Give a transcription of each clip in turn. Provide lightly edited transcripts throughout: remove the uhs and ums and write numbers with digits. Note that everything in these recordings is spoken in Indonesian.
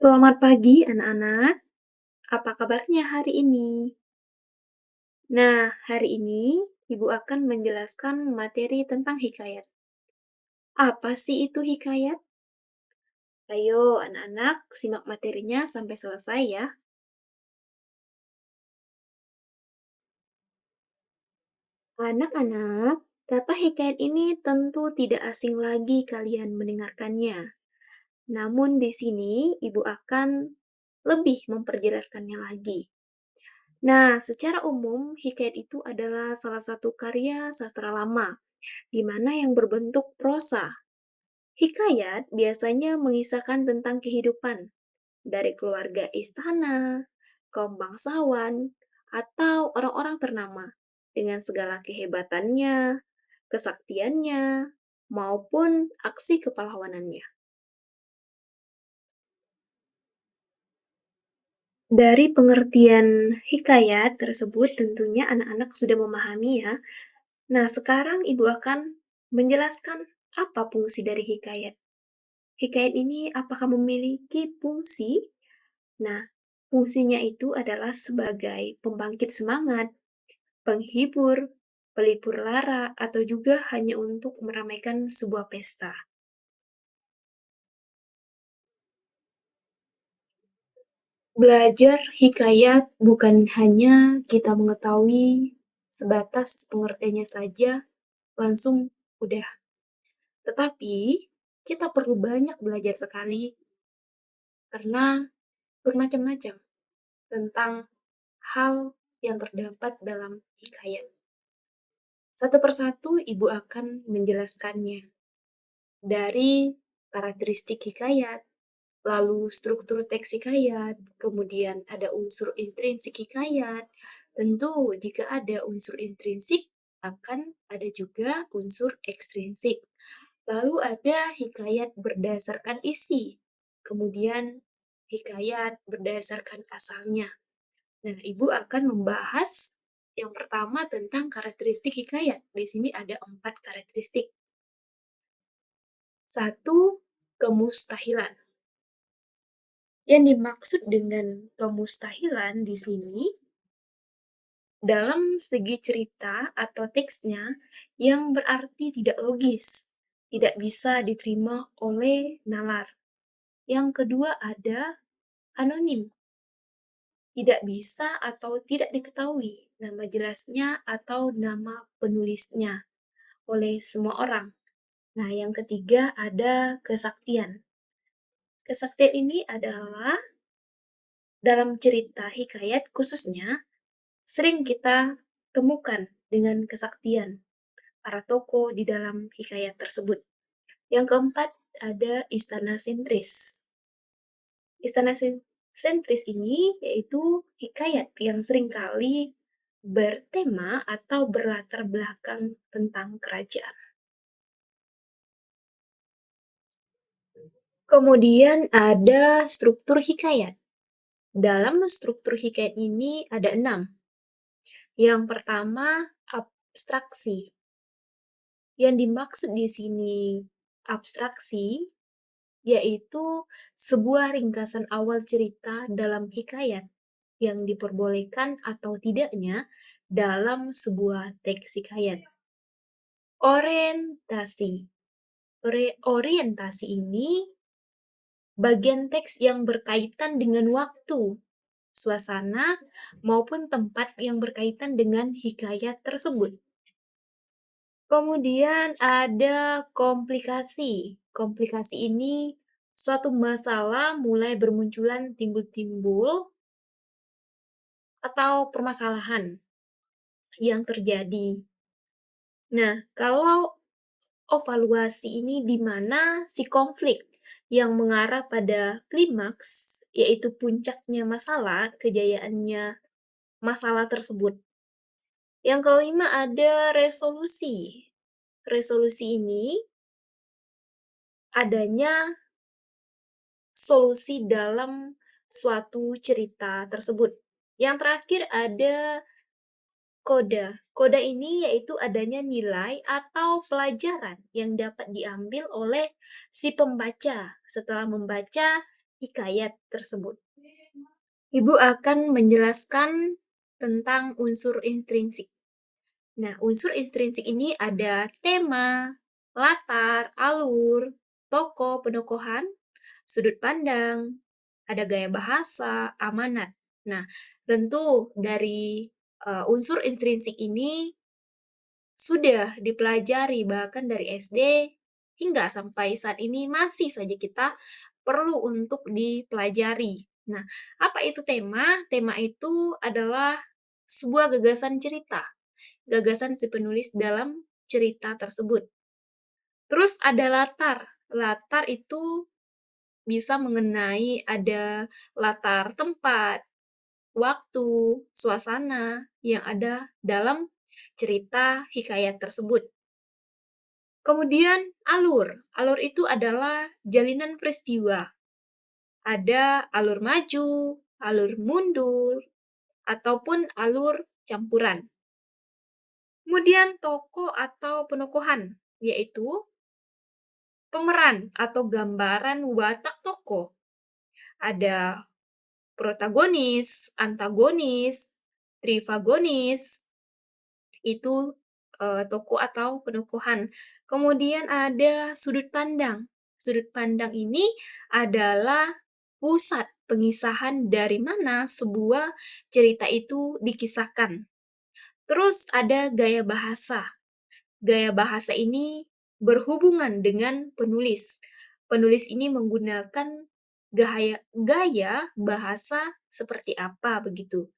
Selamat pagi anak-anak, apa kabarnya hari ini? Nah, hari ini Ibu akan menjelaskan materi tentang hikayat. Apa sih itu hikayat? Ayo anak-anak, simak materinya sampai selesai ya. Anak-anak, kata hikayat ini tentu tidak asing lagi kalian mendengarkannya. Namun di sini Ibu akan lebih memperjelaskannya lagi. Nah, secara umum, hikayat itu adalah salah satu karya sastra lama di mana yang berbentuk prosa. Hikayat biasanya mengisahkan tentang kehidupan dari keluarga istana, kaum bangsawan, atau orang-orang ternama dengan segala kehebatannya, kesaktiannya, maupun aksi kepahlawanannya. Dari pengertian hikayat tersebut tentunya anak-anak sudah memahami ya. Nah, sekarang Ibu akan menjelaskan apa fungsi dari hikayat. Hikayat ini apakah memiliki fungsi? Nah, fungsinya itu adalah sebagai pembangkit semangat, penghibur, pelipur lara, atau juga hanya untuk meramaikan sebuah pesta. Belajar hikayat bukan hanya kita mengetahui sebatas pengertiannya saja, langsung udah. Tetapi, kita perlu banyak belajar sekali karena bermacam-macam tentang hal yang terdapat dalam hikayat. Satu persatu Ibu akan menjelaskannya. Dari karakteristik hikayat, lalu struktur teks hikayat, kemudian ada unsur intrinsik hikayat. Tentu jika ada unsur intrinsik, akan ada juga unsur ekstrinsik. Lalu ada hikayat berdasarkan isi, kemudian hikayat berdasarkan asalnya. Nah, Ibu akan membahas yang pertama tentang karakteristik hikayat. Di sini ada 4 karakteristik. Satu, kemustahilan. Yang dimaksud dengan kemustahilan di sini dalam segi cerita atau teksnya yang berarti tidak logis, tidak bisa diterima oleh nalar. Yang kedua ada anonim, tidak bisa atau tidak diketahui nama jelasnya atau nama penulisnya oleh semua orang. Nah, yang ketiga ada kesaktian. Kesaktian ini adalah dalam cerita hikayat khususnya sering kita temukan dengan kesaktian para tokoh di dalam hikayat tersebut. Yang keempat ada istana sentris. Istana sentris ini yaitu hikayat yang seringkali bertema atau berlatar belakang tentang kerajaan. Kemudian ada struktur hikayat. Dalam struktur hikayat ini ada 6. Yang pertama, abstraksi. Yang dimaksud di sini abstraksi, yaitu sebuah ringkasan awal cerita dalam hikayat yang diperbolehkan atau tidaknya dalam sebuah teks hikayat. Orientasi. Orientasi ini bagian teks yang berkaitan dengan waktu, suasana, maupun tempat yang berkaitan dengan hikayat tersebut. Kemudian ada komplikasi. Komplikasi ini suatu masalah mulai bermunculan timbul-timbul atau permasalahan yang terjadi. Nah, kalau evaluasi ini di mana si konflik yang mengarah pada klimaks, yaitu puncaknya masalah, kejayaannya masalah tersebut. Yang kelima ada resolusi. Resolusi ini adanya solusi dalam suatu cerita tersebut. Yang terakhir ada koda. Koda ini yaitu adanya nilai atau pelajaran yang dapat diambil oleh si pembaca setelah membaca hikayat tersebut. Ibu akan menjelaskan tentang unsur intrinsik. Nah, unsur intrinsik ini ada tema, latar, alur, tokoh, penokohan, sudut pandang, ada gaya bahasa, amanat. Nah, tentu dari unsur intrinsik ini sudah dipelajari bahkan dari SD hingga sampai saat ini masih saja kita perlu untuk dipelajari. Nah, apa itu tema? Tema itu adalah sebuah gagasan cerita, gagasan si penulis dalam cerita tersebut. Terus ada latar. Latar itu bisa mengenai ada latar tempat, waktu, suasana yang ada dalam cerita hikayat tersebut. Kemudian alur. Alur itu adalah jalinan peristiwa. Ada alur maju, alur mundur, ataupun alur campuran. Kemudian tokoh atau penokohan, yaitu pemeran atau gambaran watak tokoh. Ada protagonis, antagonis, trivagonis, itu tokoh atau penokohan. Kemudian ada sudut pandang. Sudut pandang ini adalah pusat pengisahan dari mana sebuah cerita itu dikisahkan. Terus ada gaya bahasa. Gaya bahasa ini berhubungan dengan penulis. Penulis ini menggunakan gaya bahasa seperti apa begitu.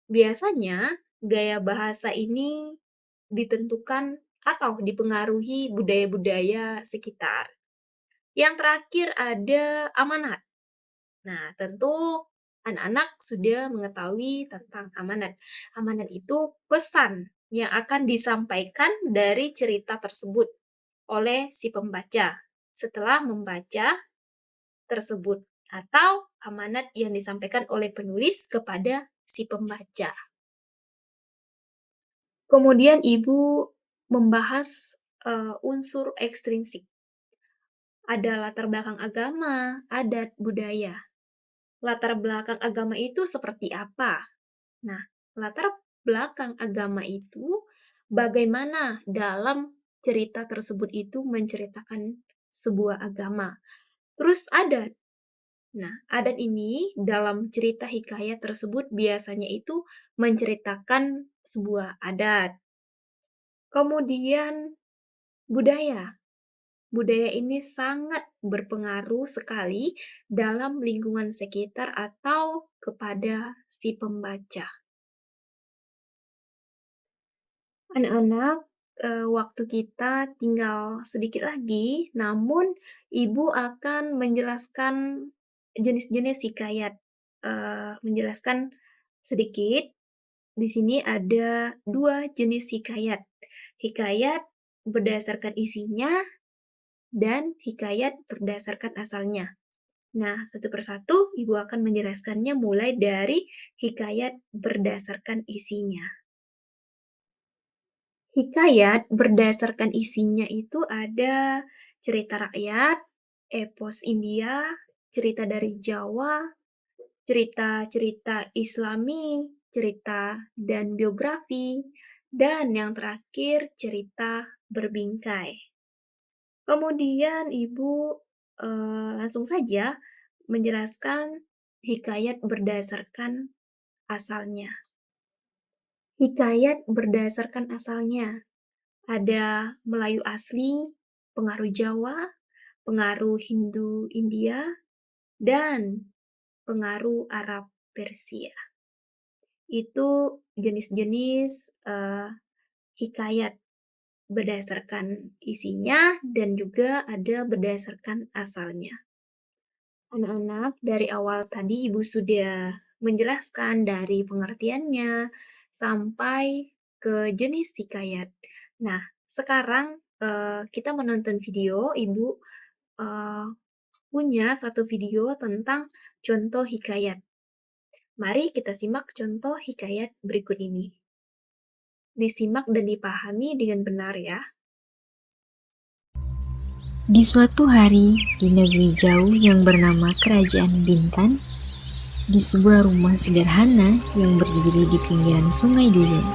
Biasanya, gaya bahasa ini ditentukan atau dipengaruhi budaya-budaya sekitar. Yang terakhir ada amanat. Nah, tentu anak-anak sudah mengetahui tentang amanat. Amanat itu pesan yang akan disampaikan dari cerita tersebut oleh si pembaca setelah membaca tersebut atau amanat yang disampaikan oleh penulis kepada si pembaca. Kemudian Ibu membahas, unsur ekstrinsik. Ada latar belakang agama, adat, budaya. Latar belakang agama itu seperti apa? Nah, latar belakang agama itu bagaimana dalam cerita tersebut itu menceritakan sebuah agama. Terus adat. Nah, adat ini dalam cerita hikayat tersebut biasanya itu menceritakan sebuah adat. Kemudian budaya. Budaya ini sangat berpengaruh sekali dalam lingkungan sekitar atau kepada si pembaca. Anak-anak, waktu kita tinggal sedikit lagi, namun Ibu akan menjelaskan jenis-jenis hikayat, menjelaskan sedikit. Di sini ada 2 jenis hikayat. Hikayat berdasarkan isinya dan hikayat berdasarkan asalnya. Nah, satu persatu Ibu akan menjelaskannya mulai dari hikayat berdasarkan isinya. Hikayat berdasarkan isinya itu ada cerita rakyat, epos India, cerita dari Jawa, cerita-cerita Islami, cerita dan biografi, dan yang terakhir cerita berbingkai. Kemudian Ibu langsung saja menjelaskan hikayat berdasarkan asalnya. Hikayat berdasarkan asalnya ada Melayu asli, pengaruh Jawa, pengaruh Hindu India, dan pengaruh Arab Persia. Itu jenis-jenis hikayat berdasarkan isinya dan juga ada berdasarkan asalnya. Anak-anak, dari awal tadi Ibu sudah menjelaskan dari pengertiannya sampai ke jenis hikayat. Nah, sekarang kita menonton video, Ibu punya satu video tentang contoh hikayat. Mari kita simak contoh hikayat berikut ini. Disimak dan dipahami dengan benar ya. Di suatu hari, di negeri jauh yang bernama Kerajaan Bintan, di sebuah rumah sederhana yang berdiri di pinggiran Sungai Duyung,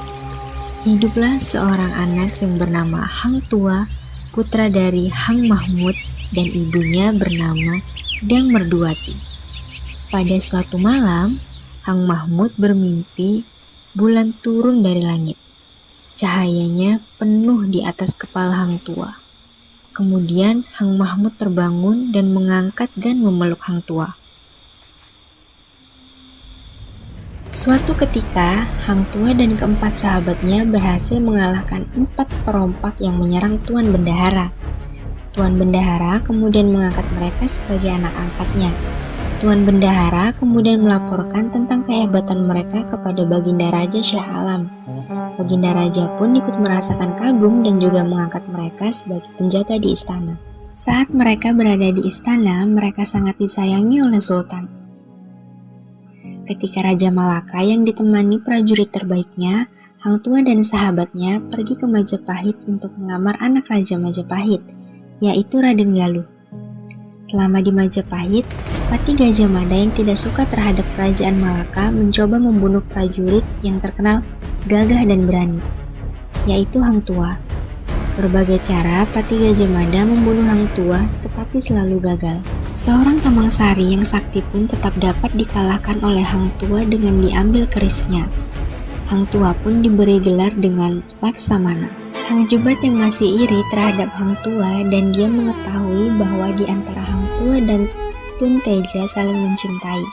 hiduplah seorang anak yang bernama Hang Tua, putra dari Hang Mahmud dan ibunya bernama Dang Merduati. Pada suatu malam, Hang Mahmud bermimpi bulan turun dari langit. Cahayanya penuh di atas kepala Hang Tua. Kemudian Hang Mahmud terbangun dan mengangkat dan memeluk Hang Tua. Suatu ketika, Hang Tua dan keempat sahabatnya berhasil mengalahkan 4 perompak yang menyerang Tuan Bendahara. Tuan Bendahara kemudian mengangkat mereka sebagai anak angkatnya. Tuan Bendahara kemudian melaporkan tentang kehebatan mereka kepada Baginda Raja Shah Alam. Baginda Raja pun ikut merasakan kagum dan juga mengangkat mereka sebagai penjaga di istana. Saat mereka berada di istana, mereka sangat disayangi oleh Sultan. Ketika Raja Malaka yang ditemani prajurit terbaiknya, Hang Tua dan sahabatnya pergi ke Majapahit untuk mengamar anak Raja Majapahit, yaitu Raden Galuh. Selama di Majapahit, Pati Gajah Mada yang tidak suka terhadap kerajaan Malaka mencoba membunuh prajurit yang terkenal gagah dan berani, yaitu Hang Tua. Berbagai cara Pati Gajah Mada membunuh Hang Tua, tetapi selalu gagal. Seorang Tomang Sari yang sakti pun tetap dapat dikalahkan oleh Hang Tua dengan diambil kerisnya. Hang Tua pun diberi gelar dengan Laksamana. Hang Jebat yang masih iri terhadap Hang Tua dan dia mengetahui bahwa di antara Hang Tua dan Tun Teja saling mencintai.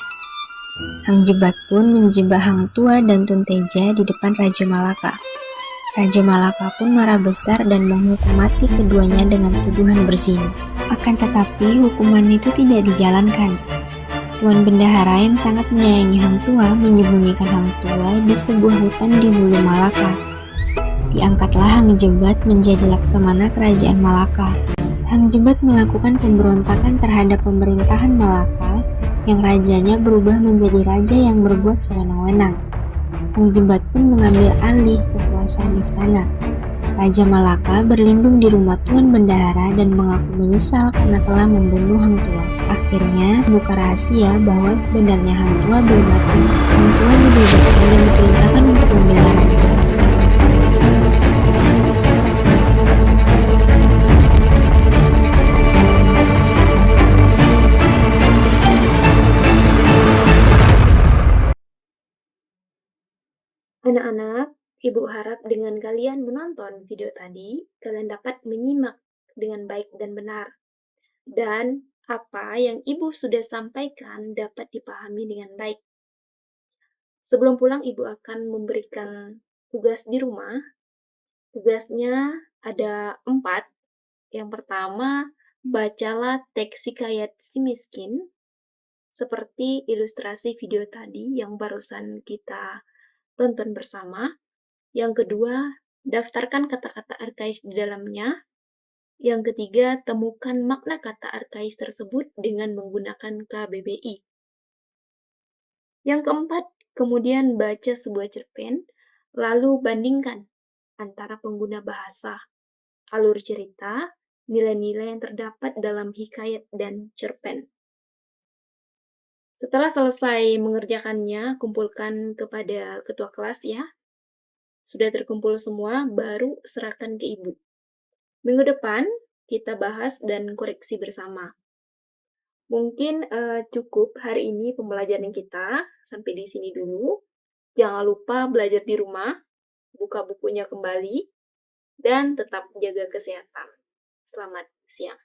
Hang Jebat pun menjebak Hang Tua dan Tun Teja di depan Raja Malaka. Raja Malaka pun marah besar dan menghukum mati keduanya dengan tuduhan berzina. Akan tetapi hukuman itu tidak dijalankan. Tuan Bendahara yang sangat menyayangi Hang Tua menyembunyikan Hang Tua di sebuah hutan di hulu Malaka. Diangkatlah Hang Jebat menjadi laksamana kerajaan Malaka. Hang Jebat melakukan pemberontakan terhadap pemerintahan Malaka yang rajanya berubah menjadi raja yang berbuat sewenang-wenang. Hang Jebat pun mengambil alih kekuasaan istana. Raja Malaka berlindung di rumah Tuan Bendahara dan mengaku menyesal karena telah membunuh Hang Tua. Akhirnya, buka rahasia bahwa sebenarnya Hang Tua belum mati. Hang Tua dibebaskan dan diperintahkan untuk membela raja. Anak-anak, Ibu harap dengan kalian menonton video tadi, kalian dapat menyimak dengan baik dan benar. Dan apa yang Ibu sudah sampaikan dapat dipahami dengan baik. Sebelum pulang, Ibu akan memberikan tugas di rumah. Tugasnya ada 4. Yang pertama, bacalah teks hikayat si miskin, seperti ilustrasi video tadi yang barusan kita tonton bersama. Yang kedua, daftarkan kata-kata arkais di dalamnya. Yang ketiga, temukan makna kata arkais tersebut dengan menggunakan KBBI. Yang keempat, kemudian baca sebuah cerpen, lalu bandingkan antara pengguna bahasa, alur cerita, nilai-nilai yang terdapat dalam hikayat dan cerpen. Setelah selesai mengerjakannya, kumpulkan kepada ketua kelas ya. Sudah terkumpul semua, baru serahkan ke Ibu. Minggu depan, kita bahas dan koreksi bersama. Mungkin cukup hari ini pembelajaran kita, sampai di sini dulu. Jangan lupa belajar di rumah, buka bukunya kembali, dan tetap jaga kesehatan. Selamat siang.